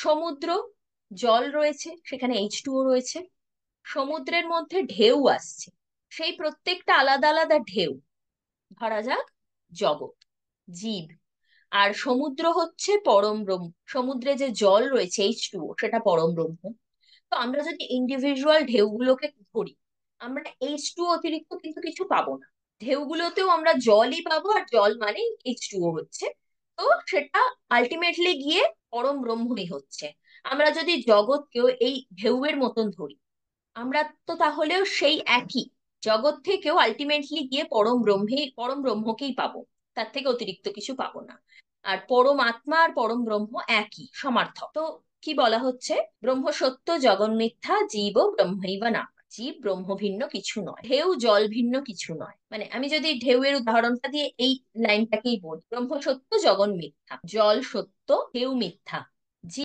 সমুদ্র, জল রয়েছে, সেখানে H2O রয়েছে। সমুদ্রের মধ্যে ঢেউ আসছে, সেই প্রত্যেকটা আলাদা আলাদা ঢেউ, ধরা যাক জগৎ, জীব। আর সমুদ্র হচ্ছে পরম ব্রহ্ম, সমুদ্রে যে জল রয়েছে H2O সেটা পরম ব্রহ্ম। তো আমরা যদি ইন্ডিভিজুয়াল ঢেউগুলোকে ধরি, আমরা H2O অতিরিক্ত কিন্তু কিছু পাবো না। ঢেউগুলোতেও আমরা জলই পাবো, আর জল মানে H2O হচ্ছে। তো সেটা আলটিমেটলি গিয়ে পরম ব্রহ্মই হচ্ছে। আমরা যদি জগৎকেও এই ঢেউয়ের মতন ধরি, আমরা তো তাহলেও সেই একই জগৎ থেকেও আলটিমেটলি গিয়ে পরম ব্রহ্মকেই পাবো, তার থেকে অতিরিক্ত কিছু পাবো না। আর পরম আত্মা আর পরম ব্রহ্ম একই, সমার্থক। তো কি বলা হচ্ছে? ব্রহ্ম সত্য, জগন মিথ্যা, জীব ব্রহ্মৈব না। জীব ব্রহ্ম ভিন্ন কিছু নয়, ঢেউ জল ভিন্ন কিছু নয়। মানে আমি যদি ঢেউয়ের উদাহরণটা দিয়ে এই লাইনটাকেই বলি, ব্রহ্ম সত্য, জগন মিথ্যা, জল সত্য, ঢেউ মিথ্যা।